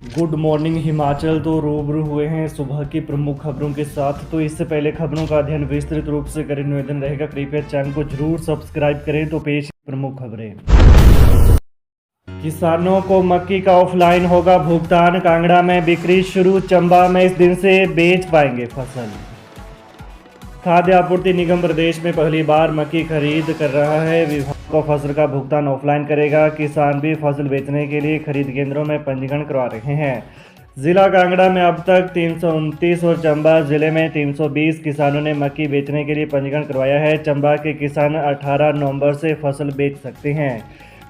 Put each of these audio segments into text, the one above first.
Good morning Himachal. तो रूबरू हुए हैं सुबह की प्रमुख खबरों के साथ। तो इससे पहले खबरों का अध्ययन विस्तृत रूप से करें, निवेदन रहेगा कृपया चैनल को जरूर सब्सक्राइब करें। तो पेश प्रमुख खबरें। किसानों को मक्की का ऑफलाइन होगा भुगतान, कांगड़ा में बिक्री शुरू, चंबा में इस दिन से बेच पाएंगे फसल। खाद्य आपूर्ति निगम प्रदेश में पहली बार मक्की खरीद कर रहा है। विभाग को फसल का भुगतान ऑफलाइन करेगा। किसान भी फसल बेचने के लिए खरीद केंद्रों में पंजीकरण करवा रहे हैं। जिला कांगड़ा में अब तक 329 और चंबा जिले में 320 किसानों ने मक्की बेचने के लिए पंजीकरण करवाया है। चंबा के किसान 18 नवंबर से फसल बेच सकते हैं।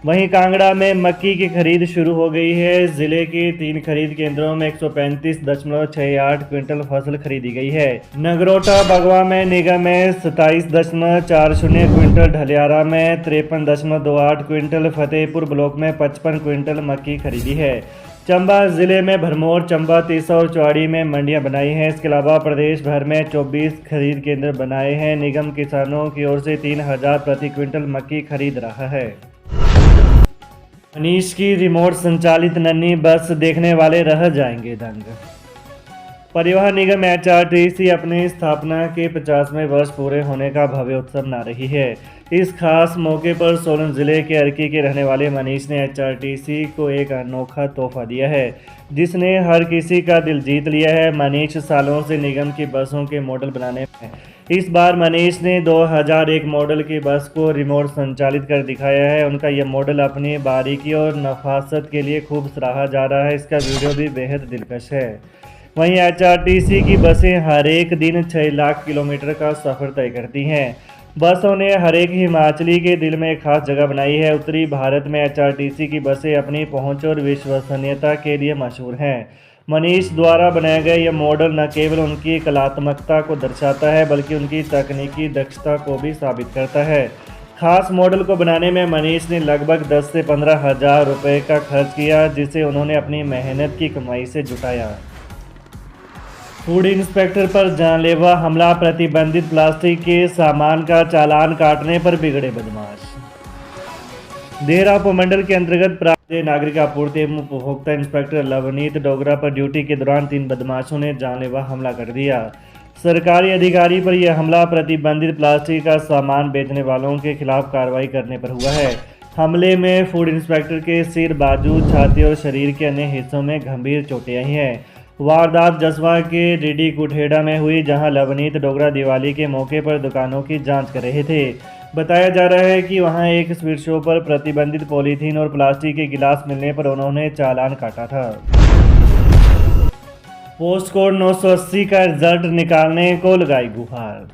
वहीं कांगड़ा में मक्की की खरीद शुरू हो गई है। जिले के 3 खरीद केंद्रों में 135.68 क्विंटल फसल खरीदी गई है। नगरोटा बगवा में निगम में 27.40 क्विंटल, ढलियारा में 53.28 क्विंटल, फतेहपुर ब्लॉक में 55 क्विंटल मक्की खरीदी है। चंबा जिले में भरमौर, चंबा, तीसा और चौड़ी में मंडियां बनाई हैं। इसके अलावा प्रदेश भर में 24 खरीद केंद्र बनाए हैं। निगम किसानों की ओर से 3000 प्रति क्विंटल मक्की खरीद रहा है। मनीष की रिमोट संचालित नन्ही बस देखने वाले रह जाएंगे दंग। परिवहन निगम एचआरटीसी अपनी स्थापना के 50वें वर्ष पूरे होने का भव्य उत्सव मना रही है। इस खास मौके पर सोलन जिले के अर्की के रहने वाले मनीष ने एचआरटीसी को एक अनोखा तोहफा दिया है, जिसने हर किसी का दिल जीत लिया है। मनीष सालों से निगम की बसों के मॉडल बनाने में। इस बार मनीष ने 2001 मॉडल की बस को रिमोट संचालित कर दिखाया है। उनका यह मॉडल अपनी बारीकी और नफासत के लिए खूब सराहा जा रहा है। इसका वीडियो भी बेहद दिलकश है। वहीं एचआरटीसी की बसें हर एक दिन 6 लाख किलोमीटर का सफ़र तय करती हैं। बसों ने हर एक हिमाचली के दिल में एक खास जगह बनाई है। उत्तरी भारत में एचआरटीसी की बसें अपनी पहुंच और विश्वसनीयता के लिए मशहूर हैं। मनीष द्वारा बनाया गया यह मॉडल न केवल उनकी कलात्मकता को दर्शाता है, बल्कि उनकी तकनीकी दक्षता को भी साबित करता है। खास मॉडल को बनाने में मनीष ने लगभग 10 से 15 हज़ार रुपये का खर्च किया, जिसे उन्होंने अपनी मेहनत की कमाई से जुटाया। फूड इंस्पेक्टर पर जानलेवा हमला, प्रतिबंधित प्लास्टिक के सामान का चालान काटने पर बिगड़े बदमाश। देहरा उपमंडल के अंतर्गत प्राप्त नागरिक आपूर्ति एवं उपभोक्ता इंस्पेक्टर लवनीत डोगरा पर ड्यूटी के दौरान 3 बदमाशों ने जानलेवा हमला कर दिया। सरकारी अधिकारी पर यह हमला प्रतिबंधित प्लास्टिक का सामान बेचने वालों के खिलाफ कार्रवाई करने पर हुआ है। हमले में फूड इंस्पेक्टर के सिर, बाजू, छाती और शरीर के अन्य हिस्सों में गंभीर चोटें आई हैं। वारदात जसवा के डीडी कुठेड़ा में हुई, जहां लवनीत डोगरा दिवाली के मौके पर दुकानों की जांच कर रहे थे। बताया जा रहा है कि वहां एक स्वीट शॉप पर प्रतिबंधित पॉलीथीन और प्लास्टिक के गिलास मिलने पर उन्होंने चालान काटा था। पोस्ट कोड 980 का रिजल्ट निकालने को लगाई गुहार।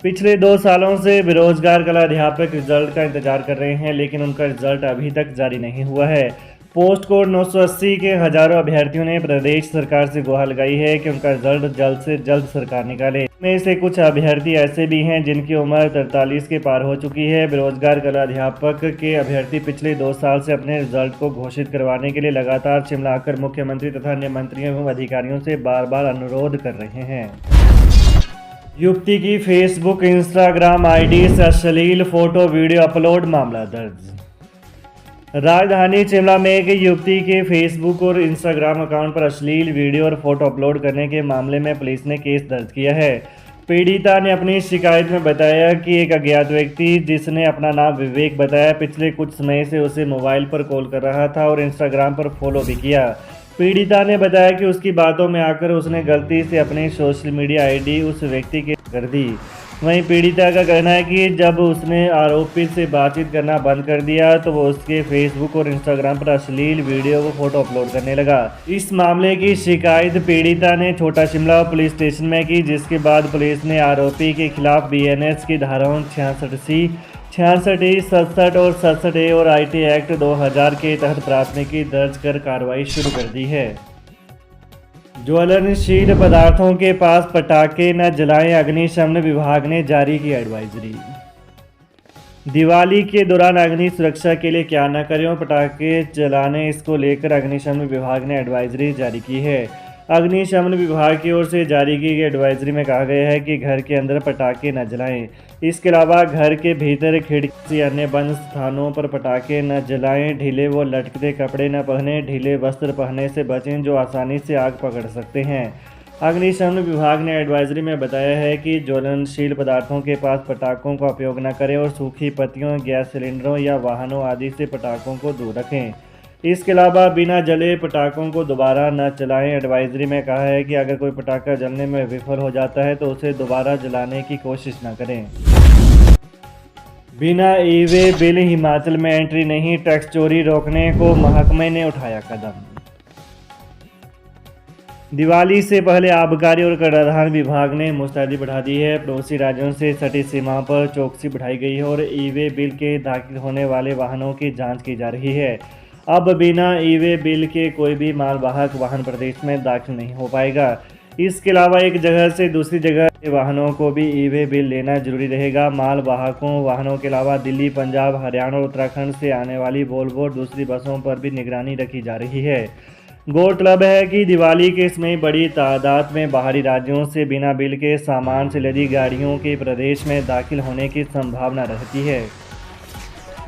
पिछले 2 सालों से बेरोजगार कला अध्यापक रिजल्ट का इंतजार कर रहे हैं, लेकिन उनका रिजल्ट अभी तक जारी नहीं हुआ है। पोस्ट कोड 980 के हजारों अभ्यर्थियों ने प्रदेश सरकार से गुहार लगाई है कि उनका रिजल्ट जल्द से जल्द सरकार निकाले। इनमें से कुछ अभ्यर्थी ऐसे भी हैं जिनकी उम्र 43 के पार हो चुकी है। बेरोजगार कला अध्यापक के अभ्यर्थी पिछले 2 साल से अपने रिजल्ट को घोषित करवाने के लिए लगातार शिमला आकर मुख्यमंत्री तथा अन्य मंत्रियों एवं अधिकारियों से बार बार अनुरोध कर रहे हैं। युवती की फेसबुक, इंस्टाग्राम आईडी से अश्लील फोटो वीडियो अपलोड, मामला दर्ज। राजधानी शिमला में एक युवती के फेसबुक और इंस्टाग्राम अकाउंट पर अश्लील वीडियो और फोटो अपलोड करने के मामले में पुलिस ने केस दर्ज किया है। पीड़िता ने अपनी शिकायत में बताया कि एक अज्ञात व्यक्ति, जिसने अपना नाम विवेक बताया, पिछले कुछ समय से उसे मोबाइल पर कॉल कर रहा था और इंस्टाग्राम पर फॉलो भी किया। पीड़िता ने बताया कि उसकी बातों में आकर उसने गलती से अपनी सोशल मीडिया आईडी उस व्यक्ति के कर दी। वहीं पीड़िता का कहना है कि जब उसने आरोपी से बातचीत करना बंद कर दिया तो वो उसके फेसबुक और इंस्टाग्राम पर अश्लील वीडियो व फोटो अपलोड करने लगा। इस मामले की शिकायत पीड़िता ने छोटा शिमला पुलिस स्टेशन में की, जिसके बाद पुलिस ने आरोपी के खिलाफ बीएनएस की धाराओं 66C, 66E, 67 और 67A और आईटी एक्ट 2000 के तहत प्राथमिकी दर्ज कर कार्रवाई शुरू कर दी है। ज्वलनशील पदार्थों के पास पटाखे न जलाएं, अग्निशमन विभाग ने जारी की एडवाइजरी। दिवाली के दौरान अग्नि सुरक्षा के लिए क्या न करें और पटाखे जलाने, इसको लेकर अग्निशमन विभाग ने एडवाइजरी जारी की है। अग्निशमन विभाग की ओर से जारी की गई एडवाइजरी में कहा गया है कि घर के अंदर पटाखे न जलाएं। इसके अलावा घर के भीतर खिड़की अन्य बंद स्थानों पर पटाखे न जलाएं। ढीले व लटकते कपड़े न पहने। ढीले वस्त्र पहनने से बचें जो आसानी से आग पकड़ सकते हैं। अग्निशमन विभाग ने एडवाइजरी में बताया है कि ज्वलनशील पदार्थों के पास पटाखों का उपयोग न करें और सूखी पत्तियों, गैस सिलेंडरों या वाहनों आदि से पटाखों को दूर रखें। इसके अलावा बिना जले पटाखों को दोबारा न चलाएं। एडवाइजरी में कहा है कि अगर कोई पटाखा जलने में विफल हो जाता है तो उसे दोबारा जलाने की कोशिश न करें। बिना ई-वे बिल हिमाचल में एंट्री नहीं, टैक्स चोरी रोकने को महकमे ने उठाया कदम। दिवाली से पहले आबकारी और कराधान विभाग ने मुस्तैदी बढ़ा दी है। पड़ोसी राज्यों से सटी सीमा पर चौकसी बढ़ाई गई है और ई-वे बिल के दाखिल होने वाले वाहनों की जांच की जा रही है। अब बिना ई-वे बिल के कोई भी मालवाहक वाहन प्रदेश में दाखिल नहीं हो पाएगा। इसके अलावा एक जगह से दूसरी जगह के वाहनों को भी ई-वे बिल लेना जरूरी रहेगा। मालवाहकों वाहनों के अलावा दिल्ली, पंजाब, हरियाणा और उत्तराखंड से आने वाली वोल्वो और दूसरी बसों पर भी निगरानी रखी जा रही है। गौरतलब है कि दिवाली के समय बड़ी तादाद में बाहरी राज्यों से बिना बिल के सामान से लदी गाड़ियों के प्रदेश में दाखिल होने की संभावना रहती है।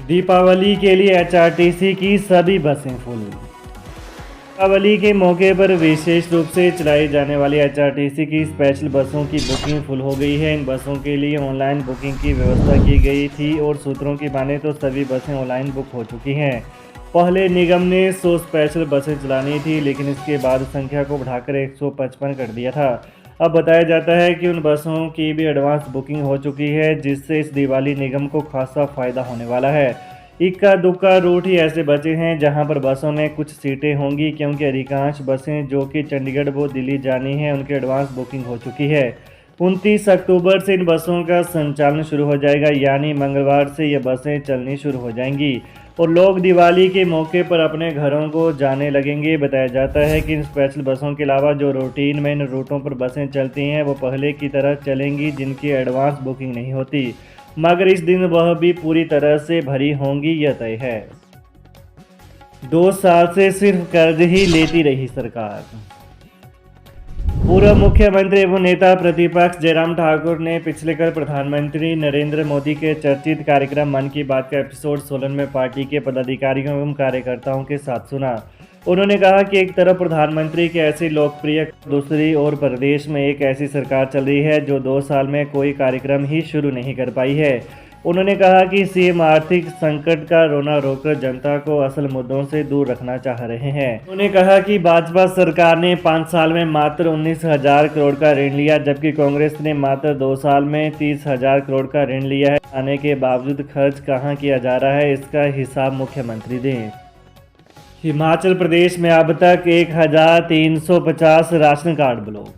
दीपावली के लिए एचआरटीसी की सभी बसें फुल। दीपावली के मौके पर विशेष रूप से चलाई जाने वाली एचआरटीसी की स्पेशल बसों की बुकिंग फुल हो गई है। इन बसों के लिए ऑनलाइन बुकिंग की व्यवस्था की गई थी और सूत्रों की माने तो सभी बसें ऑनलाइन बुक हो चुकी हैं। पहले निगम ने 100 स्पेशल बसें चलानी थी, लेकिन इसके बाद संख्या को बढ़ाकर 155 कर दिया था। अब बताया जाता है कि उन बसों की भी एडवांस बुकिंग हो चुकी है, जिससे इस दिवाली निगम को खासा फायदा होने वाला है। इक्का दुक्का रूट ही ऐसे बचे हैं जहां पर बसों में कुछ सीटें होंगी, क्योंकि अधिकांश बसें जो कि चंडीगढ़ व दिल्ली जानी हैं उनकी एडवांस बुकिंग हो चुकी है। 29 अक्टूबर से इन बसों का संचालन शुरू हो जाएगा, यानी मंगलवार से ये बसें चलनी शुरू हो जाएंगी और लोग दिवाली के मौके पर अपने घरों को जाने लगेंगे। बताया जाता है कि इन स्पेशल बसों के अलावा जो रूटीन में इन रूटों पर बसें चलती हैं वो पहले की तरह चलेंगी, जिनकी एडवांस बुकिंग नहीं होती, मगर इस दिन वह भी पूरी तरह से भरी होंगी, यह तय है। 2 साल से सिर्फ कर्ज ही लेती रही सरकार। पूर्व मुख्यमंत्री एवं नेता प्रतिपक्ष जयराम ठाकुर ने पिछले कल प्रधानमंत्री नरेंद्र मोदी के चर्चित कार्यक्रम मन की बात का एपिसोड 16 में पार्टी के पदाधिकारियों एवं कार्यकर्ताओं के साथ सुना। उन्होंने कहा कि एक तरफ प्रधानमंत्री के ऐसे लोकप्रिय, दूसरी ओर प्रदेश में एक ऐसी सरकार चल रही है जो 2 साल में कोई कार्यक्रम ही शुरू नहीं कर पाई है। उन्होंने कहा कि सीएम आर्थिक संकट का रोना रोककर जनता को असल मुद्दों से दूर रखना चाह रहे हैं। उन्होंने कहा कि भाजपा सरकार ने 5 साल में मात्र 19,000 करोड़ का ऋण लिया, जबकि कांग्रेस ने मात्र 2 साल में 30,000 करोड़ का ऋण लिया है। आने के बावजूद खर्च कहां किया जा रहा है, इसका हिसाब मुख्यमंत्री दें। हिमाचल प्रदेश में अब तक 1,350 राशन कार्ड ब्लॉक।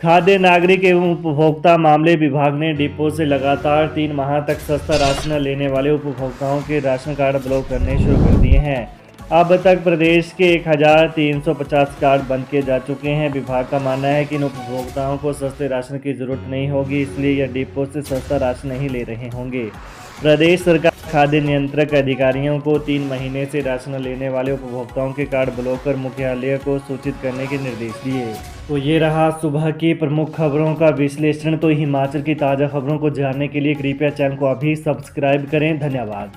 खाद्य नागरिक एवं उपभोक्ता मामले विभाग ने डिपो से लगातार 3 माह तक सस्ता राशन लेने वाले उपभोक्ताओं के राशन कार्ड ब्लॉक करने शुरू कर दिए हैं। अब तक प्रदेश के 1,350 कार्ड बंद किए जा चुके हैं। विभाग का मानना है कि इन उपभोक्ताओं को सस्ते राशन की जरूरत नहीं होगी, इसलिए यह डिपो से सस्ता राशन नहीं ले रहे होंगे। प्रदेश सरकार खाद्य नियंत्रक अधिकारियों को 3 महीने से राशन लेने वाले उपभोक्ताओं के कार्ड ब्लॉक कर मुख्यालय को सूचित करने के निर्देश दिए। तो ये रहा सुबह की प्रमुख खबरों का विश्लेषण। तो हिमाचल की ताज़ा खबरों को जानने के लिए कृपया चैनल को अभी सब्सक्राइब करें। धन्यवाद।